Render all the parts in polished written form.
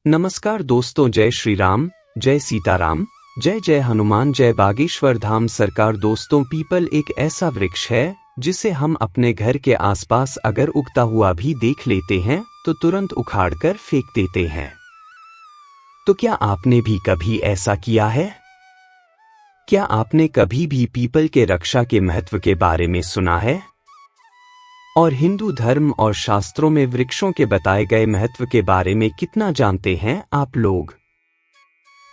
नमस्कार दोस्तों, जय श्री राम, जय सीताराम, जय जय हनुमान, जय बागेश्वर धाम सरकार। दोस्तों, पीपल एक ऐसा वृक्ष है जिसे हम अपने घर के आसपास अगर उगता हुआ भी देख लेते हैं तो तुरंत उखाड़कर फेंक देते हैं। तो क्या आपने भी कभी ऐसा किया है? क्या आपने कभी भी पीपल के रक्षा के महत्व के बारे में सुना है? और हिंदू धर्म और शास्त्रों में वृक्षों के बताए गए महत्व के बारे में कितना जानते हैं आप लोग?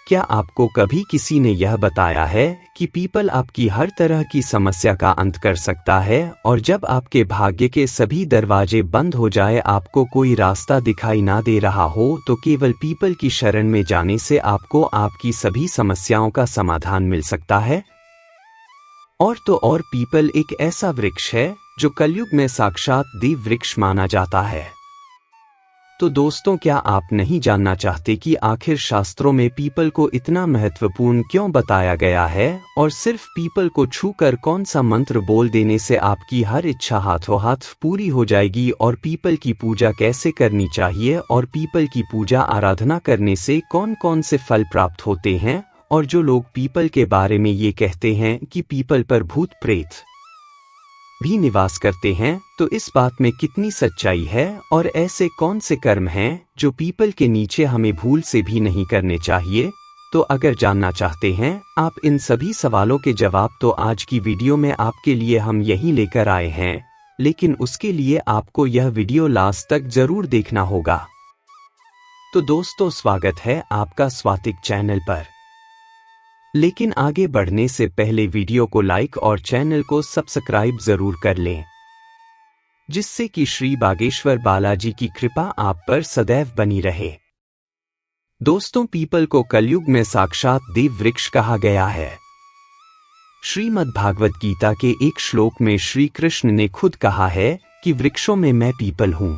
क्या आपको कभी किसी ने यह बताया है कि पीपल आपकी हर तरह की समस्या का अंत कर सकता है, और जब आपके भाग्य के सभी दरवाजे बंद हो जाए, आपको कोई रास्ता दिखाई ना दे रहा हो, तो केवल पीपल की शरण में जाने से आपको आपकी सभी समस्याओं का समाधान मिल सकता है? और तो और पीपल एक ऐसा वृक्ष है जो कलयुग में साक्षात देव वृक्ष माना जाता है। तो दोस्तों, क्या आप नहीं जानना चाहते कि आखिर शास्त्रों में पीपल को इतना महत्वपूर्ण क्यों बताया गया है, और सिर्फ पीपल को छूकर कौन सा मंत्र बोल देने से आपकी हर इच्छा हाथों हाथ पूरी हो जाएगी, और पीपल की पूजा कैसे करनी चाहिए, और पीपल की पूजा आराधना करने से कौन कौन से फल प्राप्त होते हैं, और जो लोग पीपल के बारे में ये कहते हैं कि पीपल पर भूत प्रेत भी निवास करते हैं, तो इस बात में कितनी सच्चाई है, और ऐसे कौन से कर्म हैं जो पीपल के नीचे हमें भूल से भी नहीं करने चाहिए? तो अगर जानना चाहते हैं आप इन सभी सवालों के जवाब, तो आज की वीडियो में आपके लिए हम यही लेकर आए हैं, लेकिन उसके लिए आपको यह वीडियो लास्ट तक जरूर देखना होगा। तो दोस्तों, स्वागत है आपका स्वातिक चैनल पर। लेकिन आगे बढ़ने से पहले वीडियो को लाइक और चैनल को सब्सक्राइब जरूर कर लें, जिससे कि श्री बागेश्वर बालाजी की कृपा आप पर सदैव बनी रहे। दोस्तों, पीपल को कलयुग में साक्षात देव वृक्ष कहा गया है। श्रीमद् भागवत गीता के एक श्लोक में श्री कृष्ण ने खुद कहा है कि वृक्षों में मैं पीपल हूं।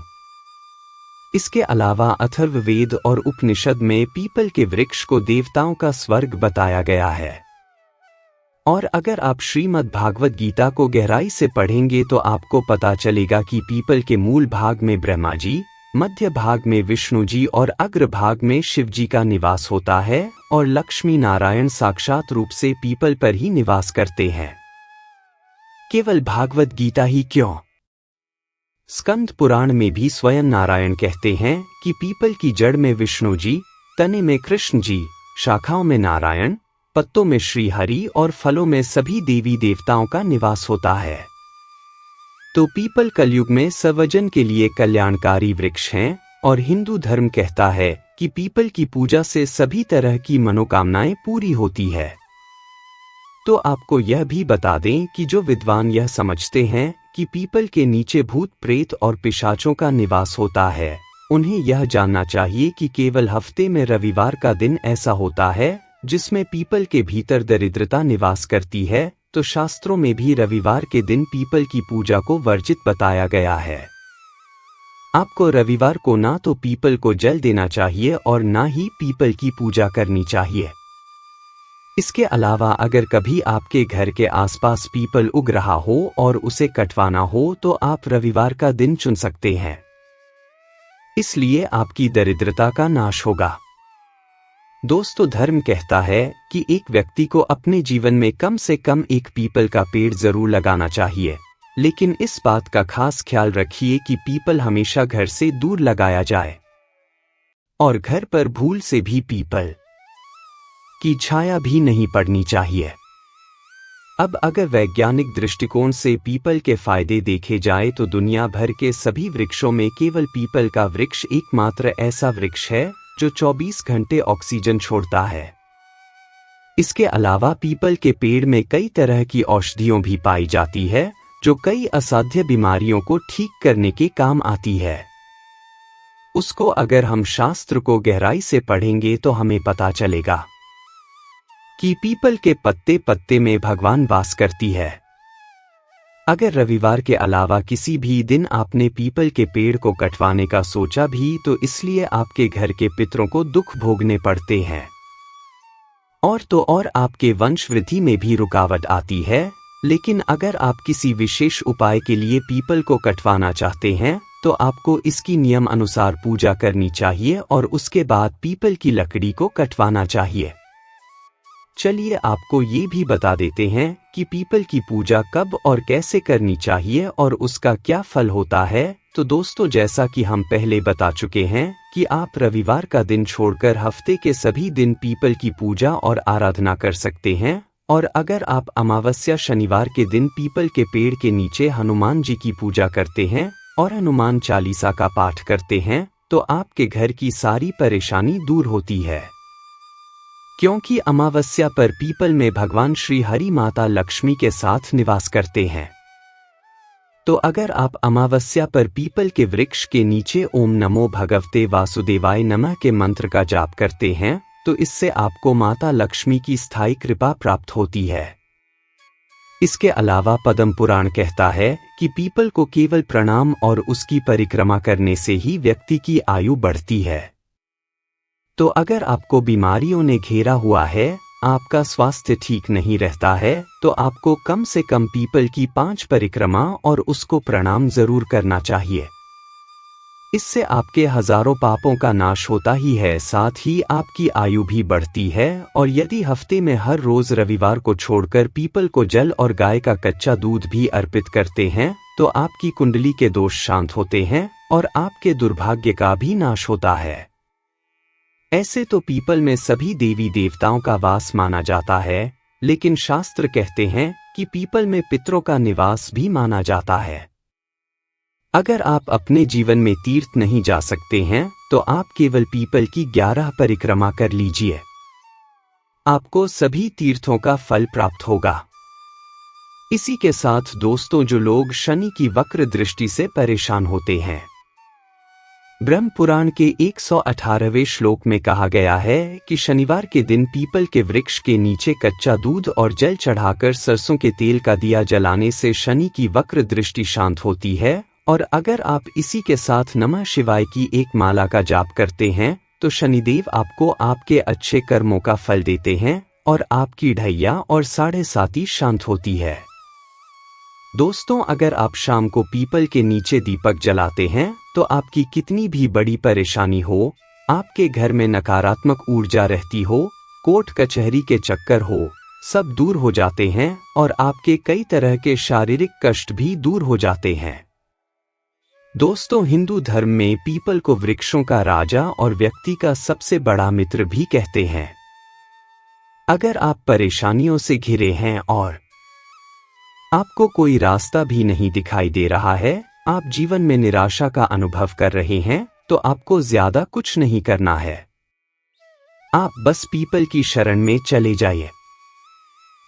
इसके अलावा अथर्ववेद और उपनिषद में पीपल के वृक्ष को देवताओं का स्वर्ग बताया गया है। और अगर आप श्रीमद् भागवत गीता को गहराई से पढ़ेंगे तो आपको पता चलेगा कि पीपल के मूल भाग में ब्रह्मा जी, मध्य भाग में विष्णु जी और अग्र भाग में शिव जी का निवास होता है, और लक्ष्मी नारायण साक्षात रूप से पीपल पर ही निवास करते हैं। केवल भागवत गीता ही क्यों, स्कंद पुराण में भी स्वयं नारायण कहते हैं कि पीपल की जड़ में विष्णु जी, तने में कृष्ण जी, शाखाओं में नारायण, पत्तों में श्री हरि और फलों में सभी देवी देवताओं का निवास होता है। तो पीपल कलयुग में सर्वजन के लिए कल्याणकारी वृक्ष हैं, और हिंदू धर्म कहता है कि पीपल की पूजा से सभी तरह की मनोकामनाएं पूरी होती है। तो आपको यह भी बता दें कि जो विद्वान यह समझते हैं कि पीपल के नीचे भूत प्रेत और पिशाचों का निवास होता है, उन्हें यह जानना चाहिए कि केवल हफ्ते में रविवार का दिन ऐसा होता है जिसमें पीपल के भीतर दरिद्रता निवास करती है। तो शास्त्रों में भी रविवार के दिन पीपल की पूजा को वर्जित बताया गया है। आपको रविवार को ना तो पीपल को जल देना चाहिए और ना ही पीपल की पूजा करनी चाहिए। इसके अलावा अगर कभी आपके घर के आसपास पीपल उग रहा हो और उसे कटवाना हो, तो आप रविवार का दिन चुन सकते हैं। इसलिए आपकी दरिद्रता का नाश होगा। दोस्तों, धर्म कहता है कि एक व्यक्ति को अपने जीवन में कम से कम एक पीपल का पेड़ जरूर लगाना चाहिए, लेकिन इस बात का खास ख्याल रखिए कि पीपल हमेशा घर से दूर लगाया जाए, और घर पर भूल से भी पीपल की छाया भी नहीं पड़नी चाहिए। अब अगर वैज्ञानिक दृष्टिकोण से पीपल के फायदे देखे जाए, तो दुनिया भर के सभी वृक्षों में केवल पीपल का वृक्ष एकमात्र ऐसा वृक्ष है जो 24 घंटे ऑक्सीजन छोड़ता है। इसके अलावा पीपल के पेड़ में कई तरह की औषधियों भी पाई जाती है, जो कई असाध्य बीमारियों को ठीक करने के काम आती है। उसको अगर हम शास्त्र को गहराई से पढ़ेंगे तो हमें पता चलेगा कि पीपल के पत्ते पत्ते में भगवान वास करती है। अगर रविवार के अलावा किसी भी दिन आपने पीपल के पेड़ को कटवाने का सोचा भी, तो इसलिए आपके घर के पितरों को दुख भोगने पड़ते हैं, और तो और आपके वंश वृद्धि में भी रुकावट आती है। लेकिन अगर आप किसी विशेष उपाय के लिए पीपल को कटवाना चाहते हैं, तो आपको इसकी नियम अनुसार पूजा करनी चाहिए और उसके बाद पीपल की लकड़ी को कटवाना चाहिए। चलिए आपको ये भी बता देते हैं कि पीपल की पूजा कब और कैसे करनी चाहिए और उसका क्या फल होता है। तो दोस्तों, जैसा कि हम पहले बता चुके हैं कि आप रविवार का दिन छोड़कर हफ्ते के सभी दिन पीपल की पूजा और आराधना कर सकते हैं। और अगर आप अमावस्या शनिवार के दिन पीपल के पेड़ के नीचे हनुमान जी की पूजा करते हैं और हनुमान चालीसा का पाठ करते हैं तो आपके घर की सारी परेशानी दूर होती है, क्योंकि अमावस्या पर पीपल में भगवान श्री हरि माता लक्ष्मी के साथ निवास करते हैं। तो अगर आप अमावस्या पर पीपल के वृक्ष के नीचे ओम नमो भगवते वासुदेवाय नमः के मंत्र का जाप करते हैं तो इससे आपको माता लक्ष्मी की स्थायी कृपा प्राप्त होती है। इसके अलावा पद्म पुराण कहता है कि पीपल को केवल प्रणाम और उसकी परिक्रमा करने से ही व्यक्ति की आयु बढ़ती है। तो अगर आपको बीमारियों ने घेरा हुआ है, आपका स्वास्थ्य ठीक नहीं रहता है, तो आपको कम से कम पीपल की 5 परिक्रमा और उसको प्रणाम जरूर करना चाहिए। इससे आपके हजारों पापों का नाश होता ही है, साथ ही आपकी आयु भी बढ़ती है। और यदि हफ्ते में हर रोज रविवार को छोड़कर पीपल को जल और गाय का कच्चा दूध भी अर्पित करते हैं तो आपकी कुंडली के दोष शांत होते हैं और आपके दुर्भाग्य का भी नाश होता है। ऐसे तो पीपल में सभी देवी देवताओं का वास माना जाता है, लेकिन शास्त्र कहते हैं कि पीपल में पितरों का निवास भी माना जाता है। अगर आप अपने जीवन में तीर्थ नहीं जा सकते हैं तो आप केवल पीपल की 11 परिक्रमा कर लीजिए, आपको सभी तीर्थों का फल प्राप्त होगा। इसी के साथ दोस्तों, जो लोग शनि की वक्र दृष्टि से परेशान होते हैं, ब्रह्म पुराण के 118वें श्लोक में कहा गया है कि शनिवार के दिन पीपल के वृक्ष के नीचे कच्चा दूध और जल चढ़ाकर सरसों के तेल का दिया जलाने से शनि की वक्र दृष्टि शांत होती है। और अगर आप इसी के साथ नमः शिवाय की एक माला का जाप करते हैं तो शनिदेव आपको आपके अच्छे कर्मों का फल देते हैं और आपकी ढैया और 7.5 शांत होती है। दोस्तों, अगर आप शाम को पीपल के नीचे दीपक जलाते हैं तो आपकी कितनी भी बड़ी परेशानी हो, आपके घर में नकारात्मक ऊर्जा रहती हो, कोर्ट कचहरी के चक्कर हो, सब दूर हो जाते हैं और आपके कई तरह के शारीरिक कष्ट भी दूर हो जाते हैं। दोस्तों, हिंदू धर्म में पीपल को वृक्षों का राजा और व्यक्ति का सबसे बड़ा मित्र भी कहते हैं। अगर आप परेशानियों से घिरे हैं और आपको कोई रास्ता भी नहीं दिखाई दे रहा है, आप जीवन में निराशा का अनुभव कर रहे हैं, तो आपको ज्यादा कुछ नहीं करना है, आप बस पीपल की शरण में चले जाइए।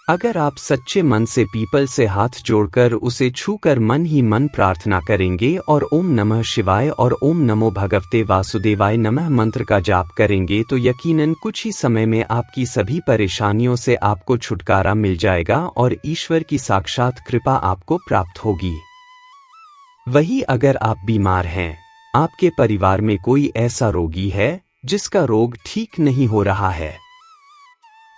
अगर आप सच्चे मन से पीपल से हाथ जोड़कर उसे छूकर मन ही मन प्रार्थना करेंगे और ओम नमः शिवाय और ओम नमो भगवते वासुदेवाय नमः मंत्र का जाप करेंगे तो यकीनन कुछ ही समय में आपकी सभी परेशानियों से आपको छुटकारा मिल जाएगा और ईश्वर की साक्षात कृपा आपको प्राप्त होगी। वही अगर आप बीमार हैं, आपके परिवार में कोई ऐसा रोगी है जिसका रोग ठीक नहीं हो रहा है,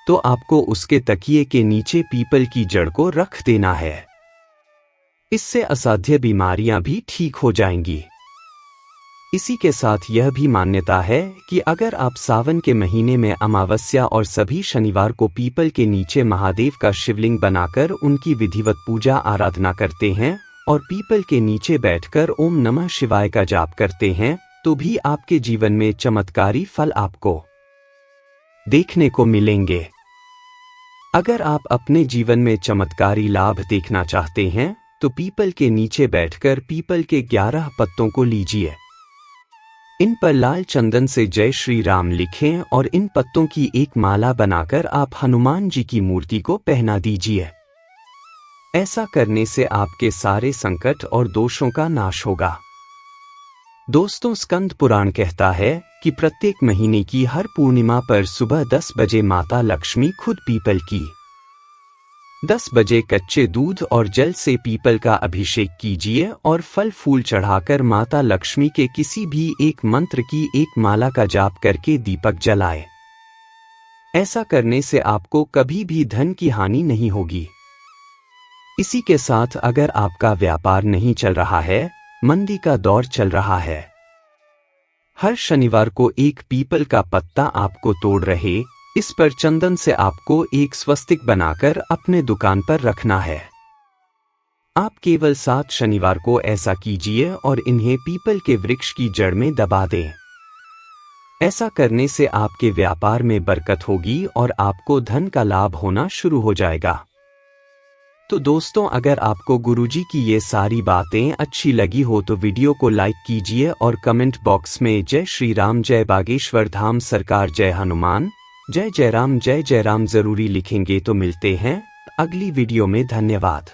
तो आपको उसके तकिए के नीचे पीपल की जड़ को रख देना है। इससे असाध्य बीमारियां भी ठीक हो जाएंगी। इसी के साथ यह भी मान्यता है कि अगर आप सावन के महीने में अमावस्या और सभी शनिवार को पीपल के नीचे महादेव का शिवलिंग बनाकर उनकी विधिवत पूजा आराधना करते हैं और पीपल के नीचे बैठकर ओम नमः शिवाय का जाप करते हैं तो भी आपके जीवन में चमत्कारी फल आपको देखने को मिलेंगे। अगर आप अपने जीवन में चमत्कारी लाभ देखना चाहते हैं तो पीपल के नीचे बैठकर पीपल के 11 पत्तों को लीजिए, इन पर लाल चंदन से जय श्री राम लिखें और इन पत्तों की एक माला बनाकर आप हनुमान जी की मूर्ति को पहना दीजिए। ऐसा करने से आपके सारे संकट और दोषों का नाश होगा। दोस्तों, स्कंद पुराण कहता है कि प्रत्येक महीने की हर पूर्णिमा पर सुबह 10 बजे माता लक्ष्मी खुद पीपल की 10 बजे कच्चे दूध और जल से पीपल का अभिषेक कीजिए और फल फूल चढ़ाकर माता लक्ष्मी के किसी भी एक मंत्र की एक माला का जाप करके दीपक जलाए। ऐसा करने से आपको कभी भी धन की हानि नहीं होगी। इसी के साथ अगर आपका व्यापार नहीं चल रहा है, मंदी का दौर चल रहा है। हर शनिवार को एक पीपल का पत्ता आपको तोड़ रहे, इस पर चंदन से आपको एक स्वस्तिक बनाकर अपने दुकान पर रखना है। आप केवल 7 शनिवार को ऐसा कीजिए और इन्हें पीपल के वृक्ष की जड़ में दबा दें। ऐसा करने से आपके व्यापार में बरकत होगी और आपको धन का लाभ होना शुरू हो जाएगा। तो दोस्तों, अगर आपको गुरुजी की ये सारी बातें अच्छी लगी हो तो वीडियो को लाइक कीजिए और कमेंट बॉक्स में जय श्री राम, जय बागेश्वर धाम सरकार, जय हनुमान, जय जय राम जरूरी लिखेंगे। तो मिलते हैं अगली वीडियो में। धन्यवाद।